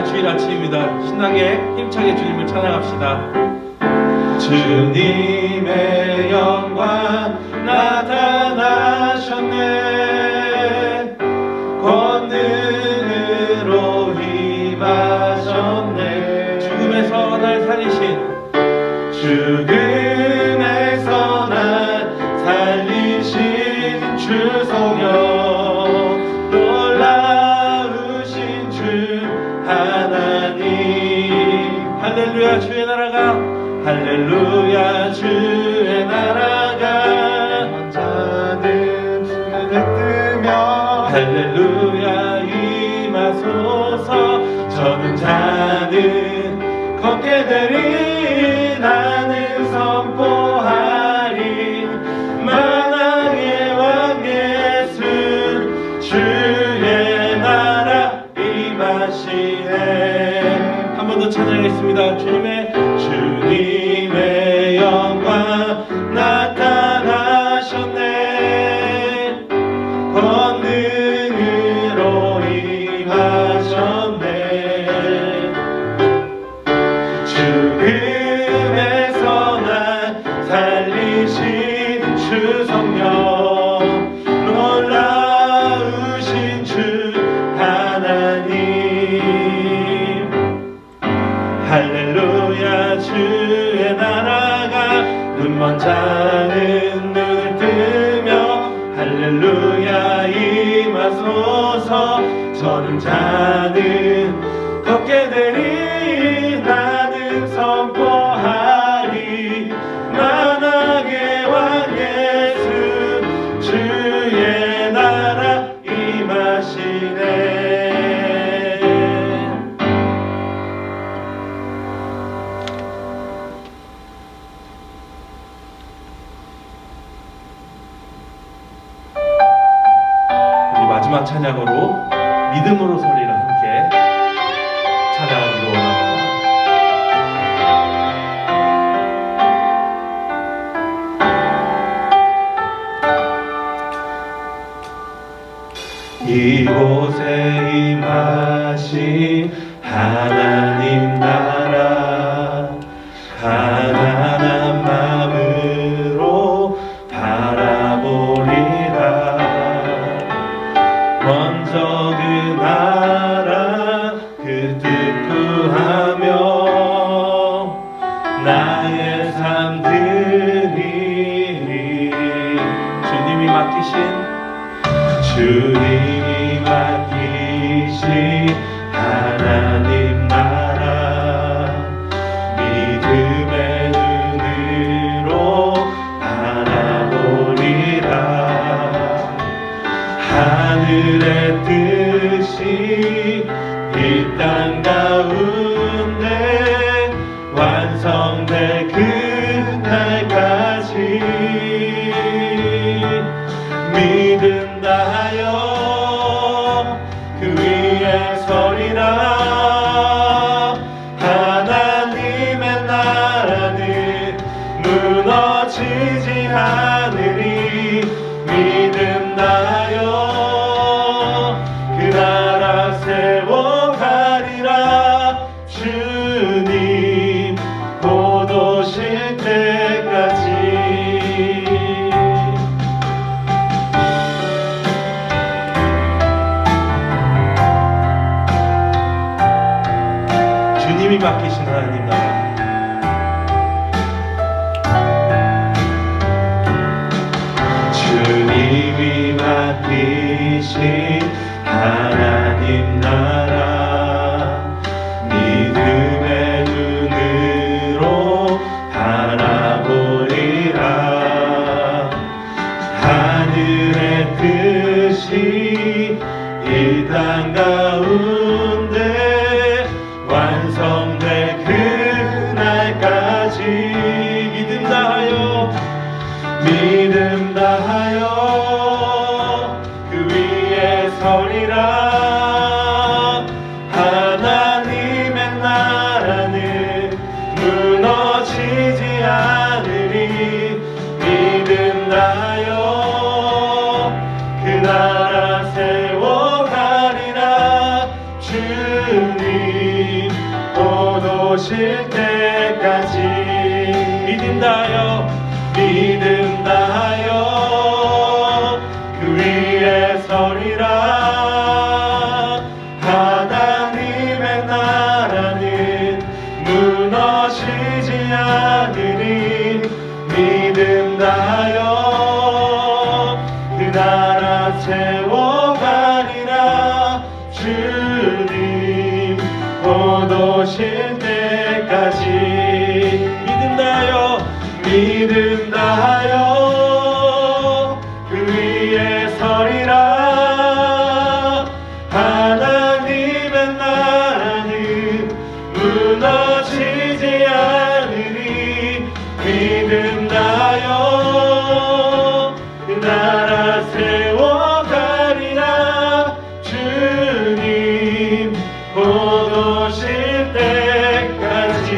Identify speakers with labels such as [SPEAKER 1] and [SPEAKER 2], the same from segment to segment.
[SPEAKER 1] 할렐루야. 주일 아침입니다. 신나게 힘차게 주님을 찬양합시다. 주님의 영광 나타나셨네. 권능으로 임하셨네. 죽음에서 날 살리신 죽음에서 날 살리신 주 성령, 놀라우신 주 하나님. 할렐루야. 주의 나라가, 할렐루야. 주의 나라가
[SPEAKER 2] 자는 눈을 뜨며
[SPEAKER 1] 할렐루야 임하소서. 저는 자는 걷게 되리. 나는 선포하리. 만왕의 왕 예수 주의 나라 임하시네. 한 번 더 찬양하겠습니다. 주님의 영광 나타나셨네. 권능으로 임하셨네. 죽음에서 날 살리신 주 성령, 놀라우신 주 하나님. 할렐루야. 주의 나라가, 눈먼 자는 눈을 뜨며 할렐루야 임하소서. 저는 자는 걷게 되리. 나는 선포하리. 만왕의 왕 예수 주의 나라 임하시네. 마지막 찬양으로 믿음으로 소리를 함께 찬양하기로 원합니다. 이곳에 임하신 하나님 나라, 가난한 마음으로 바라보리라. 먼저 그 나라 그 뜻 구하며 나의 삶들이 주님이 맡기신 하나님 나라, 믿음의 눈으로 바라보리라. 하늘의 뜻이 이 땅 가운데 완성될 그날까지 믿는다 하여 그 위에 서리라. 하나님의 나라는 무너지지 않으리. 믿는다 하여 그 나라 세워가리라. 주님 곧 오실 때까지. 주님이 맡기신 하나님 나라, 주님이 맡기신 하나님 나라, 믿음의 눈으로 바라보리라. 하늘의 뜻이 이 땅 가운데 완성될 그날까지 믿음다 하여 그 위에 서리라. 하나님의 나라는 무너지지 않으리. 믿음다 하여 그 나라 세워가리라. 주님 믿음 다하여
[SPEAKER 2] 그 위에 서리라. 하나님의 나라는 무너지지 않으니 믿음 다하여 그 나라 세워가리라. 주님 곧 오실 때까지 믿음 다하여 그 위에 서리라. 하나님의 나라는 무너지지 않으니 믿음 다하여 그 나라 세워가리라. 주님 곧 오실 때까지.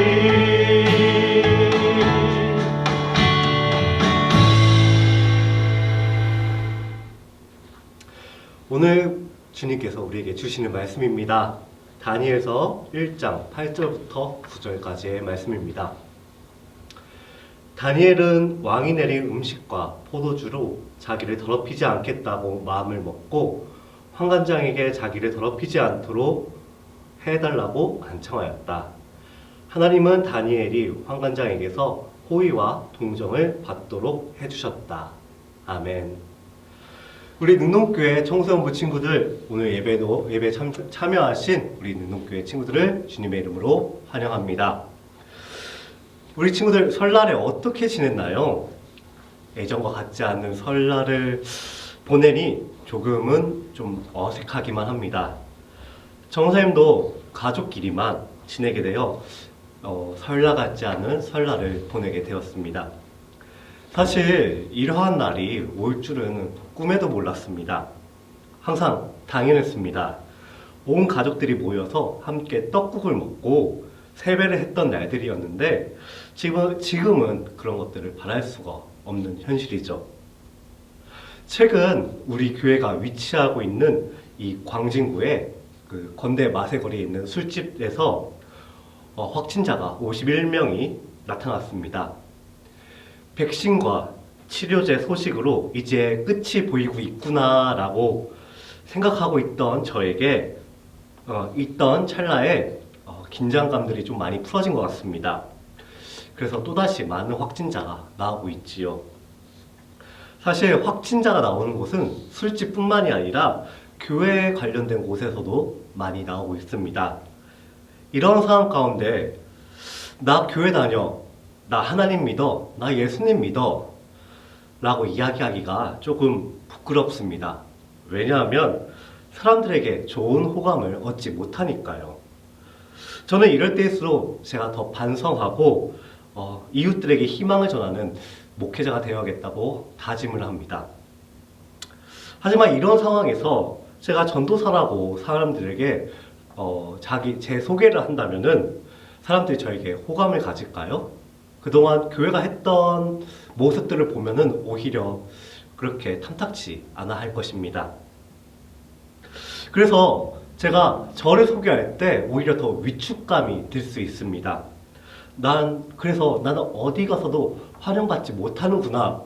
[SPEAKER 3] 오늘 주님께서 우리에게 주시는 말씀입니다. 다니엘서 1장 8절부터 9절까지의 말씀입니다. 다니엘은 왕이 내린 음식과 포도주로 자기를 더럽히지 않겠다고 마음을 먹고 환관장에게 자기를 더럽히지 않도록 해달라고 간청하였다. 하나님은 다니엘이 환관장에게서 호의와 동정을 받도록 해주셨다. 아멘. 우리 능동교회 청소년부 친구들, 오늘 예배 참여하신 우리 능동교회 친구들을 주님의 이름으로 환영합니다. 우리 친구들 설날에 어떻게 지냈나요? 예전과 같지 않는 설날을 보내니 조금은 좀 어색하기만 합니다. 정사님도 가족끼리만 지내게 되어 설날 같지 않은 설날을 보내게 되었습니다. 사실 이러한 날이 올 줄은 꿈에도 몰랐습니다. 항상 당연했습니다. 온 가족들이 모여서 함께 떡국을 먹고 세배를 했던 날들이었는데 지금은 그런 것들을 바랄 수가 없는 현실이죠. 최근 우리 교회가 위치하고 있는 이 광진구의 그 건대 마세거리에 있는 술집에서 확진자가 51명이 나타났습니다. 백신과 치료제 소식으로 이제 끝이 보이고 있구나라고 생각하고 있던 저에게 있던 찰나에 긴장감들이 좀 많이 풀어진 것 같습니다. 그래서 또다시 많은 확진자가 나오고 있지요. 사실 확진자가 나오는 곳은 술집뿐만이 아니라 교회에 관련된 곳에서도 많이 나오고 있습니다. 이런 상황 가운데 나 교회 다녀, 나 하나님 믿어, 나 예수님 믿어 라고 이야기하기가 조금 부끄럽습니다. 왜냐하면 사람들에게 좋은 호감을 얻지 못하니까요. 저는 이럴 때일수록 제가 더 반성하고 이웃들에게 희망을 전하는 목회자가 되어야겠다고 다짐을 합니다. 하지만 이런 상황에서 제가 전도사라고 사람들에게 제 소개를 한다면은 사람들이 저에게 호감을 가질까요? 그동안 교회가 했던 모습들을 보면은 오히려 그렇게 탐탁치 않아 할 것입니다. 그래서 제가 저를 소개할 때 오히려 더 위축감이 들 수 있습니다. 그래서 나는 어디 가서도 환영받지 못하는구나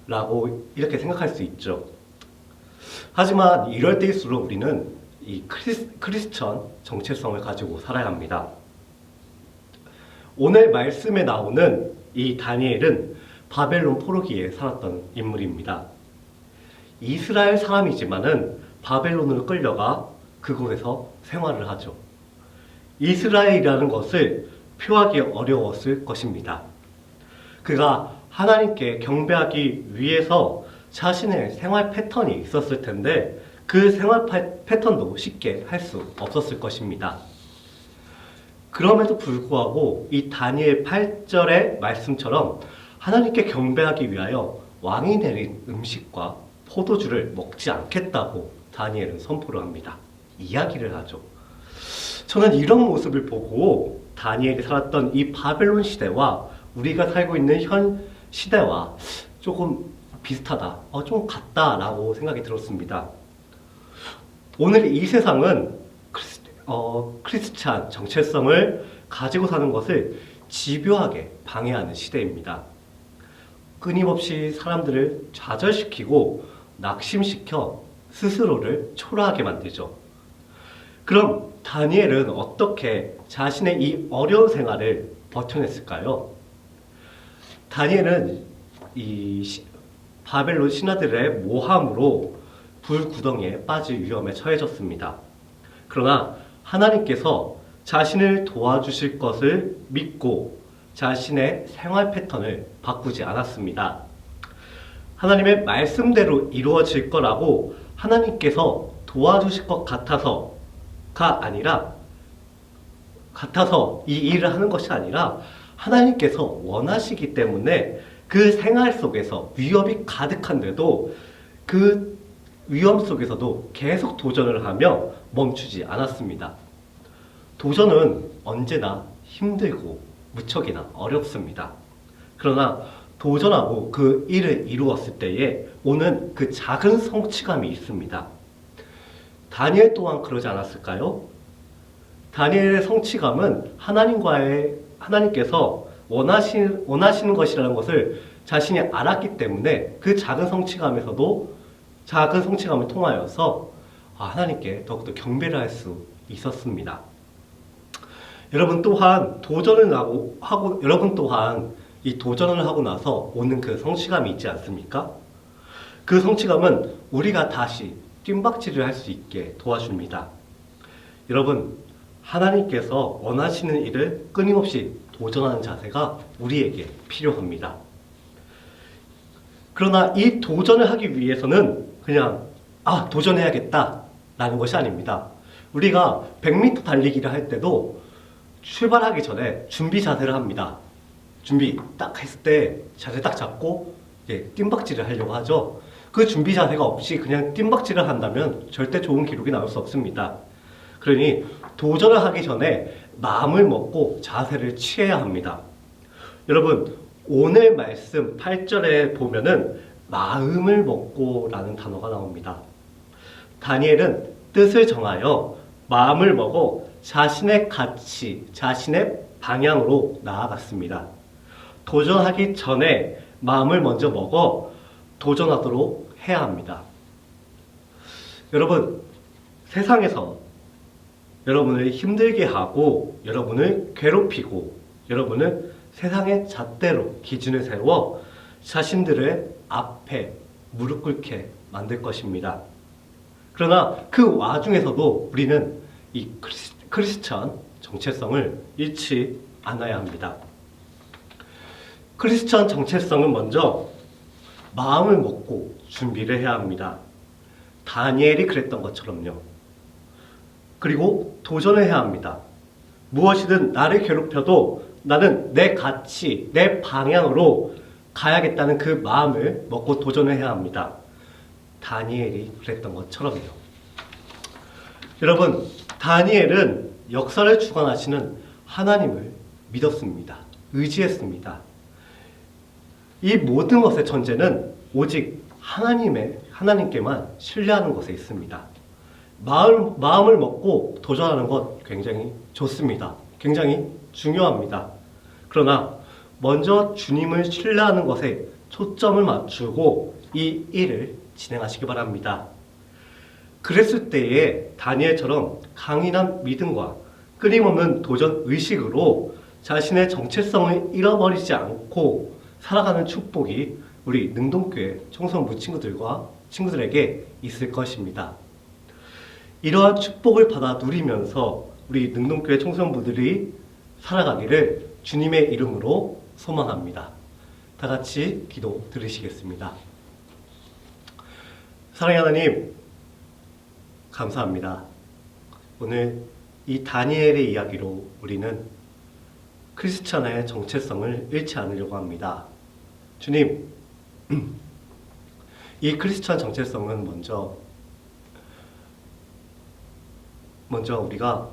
[SPEAKER 3] 라고 이렇게 생각할 수 있죠. 하지만 이럴 때일수록 우리는 이 크리스천 정체성을 가지고 살아야 합니다. 오늘 말씀에 나오는 이 다니엘은 바벨론 포로기에 살았던 인물입니다. 이스라엘 사람이지만은 바벨론으로 끌려가 그곳에서 생활을 하죠. 이스라엘이라는 것을 표하기 어려웠을 것입니다. 그가 하나님께 경배하기 위해서 자신의 생활 패턴이 있었을 텐데 그 생활 패턴도 쉽게 할 수 없었을 것입니다. 그럼에도 불구하고 이 다니엘 8절의 말씀처럼 하나님께 경배하기 위하여 왕이 내린 음식과 포도주를 먹지 않겠다고 다니엘은 선포를 합니다. 이야기를 하죠. 저는 이런 모습을 보고 다니엘이 살았던 이 바벨론 시대와 우리가 살고 있는 현 시대와 조금 비슷하다, 좀 같다라고 생각이 들었습니다. 오늘 이 세상은 크리스찬 정체성을 가지고 사는 것을 집요하게 방해하는 시대입니다. 끊임없이 사람들을 좌절시키고 낙심시켜 스스로를 초라하게 만들죠. 그럼 다니엘은 어떻게 자신의 이 어려운 생활을 버텨냈을까요? 다니엘은 바벨론 신하들의 모함으로 불구덩이에 빠질 위험에 처해졌습니다. 그러나 하나님께서 자신을 도와주실 것을 믿고 자신의 생활 패턴을 바꾸지 않았습니다. 하나님의 말씀대로 이루어질 거라고 하나님께서 도와주실 것 같아서 이 일을 하는 것이 아니라 하나님께서 원하시기 때문에 그 생활 속에서 위협이 가득한데도 그 위험 속에서도 계속 도전을 하며 멈추지 않았습니다. 도전은 언제나 힘들고 무척이나 어렵습니다. 그러나 도전하고 그 일을 이루었을 때에 오는 그 작은 성취감이 있습니다. 다니엘 또한 그러지 않았을까요? 다니엘의 성취감은 하나님께서 원하시는 것이라는 것을 자신이 알았기 때문에 그 작은 성취감을 통하여서 하나님께 더욱더 경배를 할 수 있었습니다. 여러분 또한 이 도전을 하고 나서 오는 그 성취감이 있지 않습니까? 그 성취감은 우리가 다시 뜀박질을 할 수 있게 도와줍니다. 여러분, 하나님께서 원하시는 일을 끊임없이 도전하는 자세가 우리에게 필요합니다. 그러나 이 도전을 하기 위해서는 그냥 도전해야겠다라는 것이 아닙니다. 우리가 100m 달리기를 할 때도 출발하기 전에 준비 자세를 합니다. 준비 딱 했을 때 자세 딱 잡고 뜀박질을 하려고 하죠. 그 준비 자세가 없이 그냥 뜀박질을 한다면 절대 좋은 기록이 나올 수 없습니다. 그러니 도전을 하기 전에 마음을 먹고 자세를 취해야 합니다. 여러분, 오늘 말씀 8절에 보면은 마음을 먹고 라는 단어가 나옵니다. 다니엘은 뜻을 정하여 마음을 먹어 자신의 가치, 자신의 방향으로 나아갔습니다. 도전하기 전에 마음을 먼저 먹어 도전하도록 해야 합니다. 여러분, 세상에서 여러분을 힘들게 하고 여러분을 괴롭히고 여러분을 세상의 잣대로 기준을 세워 자신들의 앞에 무릎 꿇게 만들 것입니다. 그러나 그 와중에서도 우리는 이 크리스천 정체성을 잃지 않아야 합니다. 크리스천 정체성은 먼저 마음을 먹고 준비를 해야 합니다. 다니엘이 그랬던 것처럼요. 그리고 도전을 해야 합니다. 무엇이든 나를 괴롭혀도 나는 내 가치, 내 방향으로 가야겠다는 그 마음을 먹고 도전을 해야 합니다. 다니엘이 그랬던 것처럼요. 여러분, 다니엘은 역사를 주관하시는 하나님을 믿었습니다. 의지했습니다. 이 모든 것의 전제는 오직 하나님께만 신뢰하는 것에 있습니다. 마음을 먹고 도전하는 것 굉장히 좋습니다. 굉장히 중요합니다. 그러나 먼저 주님을 신뢰하는 것에 초점을 맞추고 이 일을 진행하시기 바랍니다. 그랬을 때에 다니엘처럼 강인한 믿음과 끊임없는 도전 의식으로 자신의 정체성을 잃어버리지 않고 살아가는 축복이 우리 능동교회 청소년부 친구들에게 있을 것입니다. 이러한 축복을 받아 누리면서 우리 능동교회 청소년부들이 살아가기를 주님의 이름으로 소망합니다. 다 같이 기도 드리시겠습니다. 사랑의 하나님, 감사합니다. 오늘 이 다니엘의 이야기로 우리는 크리스천의 정체성을 잃지 않으려고 합니다. 주님, 이 크리스천 정체성은 먼저 우리가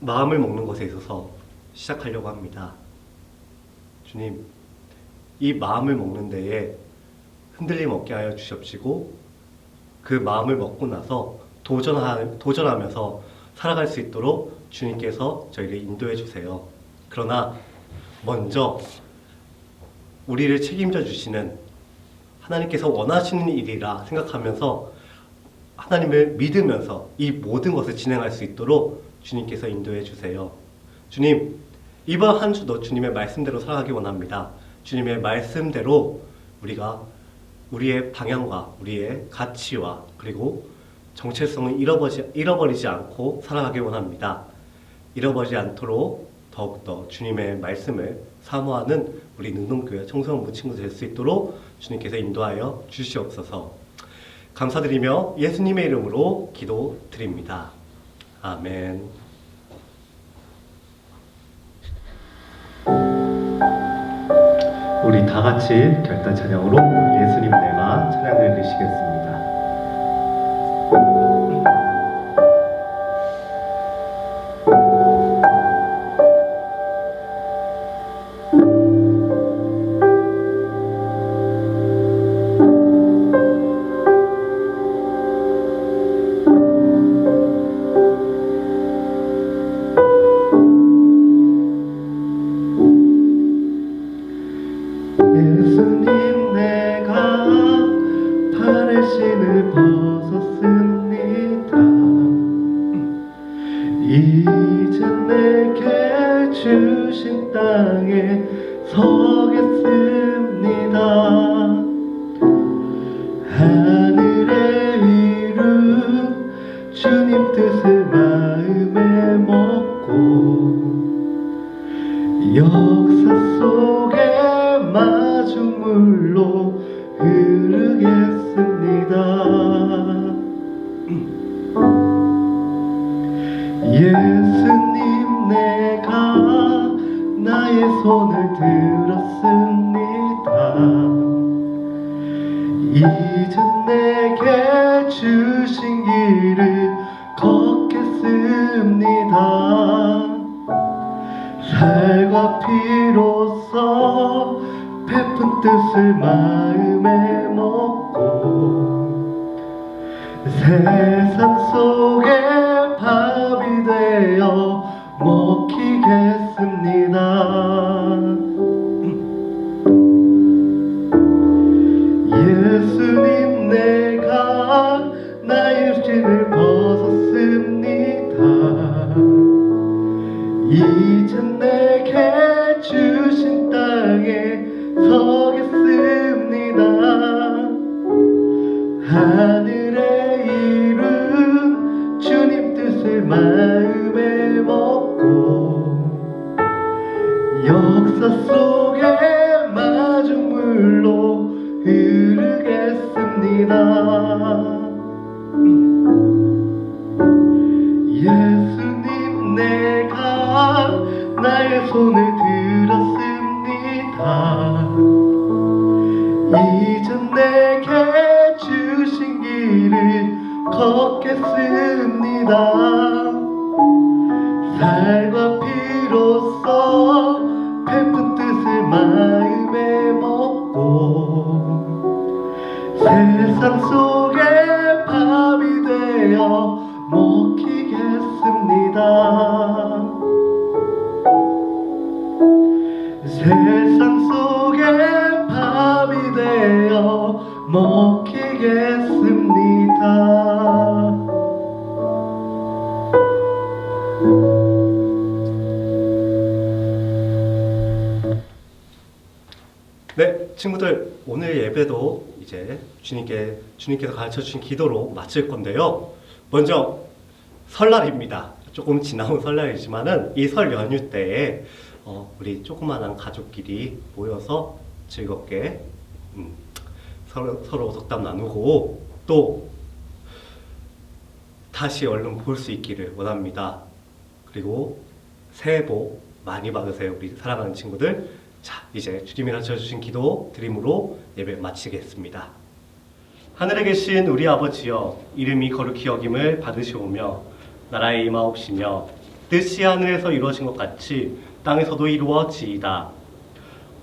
[SPEAKER 3] 마음을 먹는 것에 있어서 시작하려고 합니다. 주님, 이 마음을 먹는 데에 흔들림 없게 하여 주시옵시고 그 마음을 먹고 나서 도전하면서 살아갈 수 있도록 주님께서 저희를 인도해 주세요. 그러나 먼저 우리를 책임져 주시는 하나님께서 원하시는 일이라 생각하면서 하나님을 믿으면서 이 모든 것을 진행할 수 있도록 주님께서 인도해 주세요. 주님, 이번 한 주도 주님의 말씀대로 살아가기 원합니다. 주님의 말씀대로 우리가 우리의 방향과 우리의 가치와 그리고 정체성을 잃어버리지 않고 살아가기 원합니다. 잃어버리지 않도록 더욱더 주님의 말씀을 사모하는 우리 능동교회 청소년부 친구들 될 수 있도록 주님께서 인도하여 주시옵소서. 감사드리며 예수님의 이름으로 기도드립니다. 아멘. 우리 다 같이 결단 찬양으로 예수님 내가 찬양을 드리시겠습니다.
[SPEAKER 2] 예수님 내가 발의 신을 벗었습니다. 이제 내게 주신 땅에 서겠습니다. 하늘의 이룬 주님 뜻을 마음에 먹고 역사 속에 마중물로 흐르겠습니다. 예수님 내가 나의 손을 들었습니다. 이제 내게 주신 길을 걷겠습니다. 살과 피로써 베푼 뜻을 마음에 먹고 세상 속에 밥이 되어 먹히겠습니다. 예수님 내가 나의 신을 벗었습니다. 이제 내게 주신 땅에 서겠습니다. 하늘에 이룬 주님 뜻을 마음에 먹고 역사 속에 마중물로 흐르겠습니다. 예수님 내가 나의 손을 들었습니다. 이제 내게 주신 길을 걷겠습니다. 살과 피로써 베푼 뜻을 마음에 먹고 세상 속에 밥이 되어 먹히겠습니다. 세상 속에 밥이 되어 먹히겠습니다.
[SPEAKER 3] 네, 친구들, 오늘 예배도 이제 주님께서 가르쳐 주신 기도로 마칠 건데요. 먼저 설날입니다. 조금 지나온 설날이지만은 이 설 연휴 때에 우리 조그만한 가족끼리 모여서 즐겁게 서로 덕담 나누고 또 다시 얼른 볼 수 있기를 원합니다. 그리고 새해 복 많이 받으세요, 우리 사랑하는 친구들. 자, 이제 주님이 가르쳐주신 기도 드림으로 예배 마치겠습니다. 하늘에 계신 우리 아버지여, 이름이 거룩히 여김을 받으시오며 나라의 임하옵시며 뜻이 하늘에서 이루어진 것 같이 땅에서도 이루어지이다.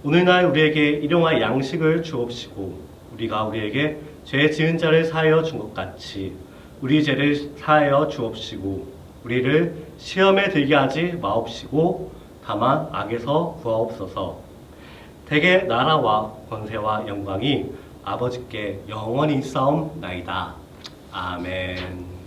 [SPEAKER 3] 오늘날 우리에게 일용할 양식을 주옵시고 우리가 우리에게 죄 지은 자를 사하여 준 것 같이 우리 죄를 사하여 주옵시고 우리를 시험에 들게 하지 마옵시고 다만 악에서 구하옵소서. 대개 나라와 권세와 영광이 아버지께 영원히 싸움나이다. 아멘.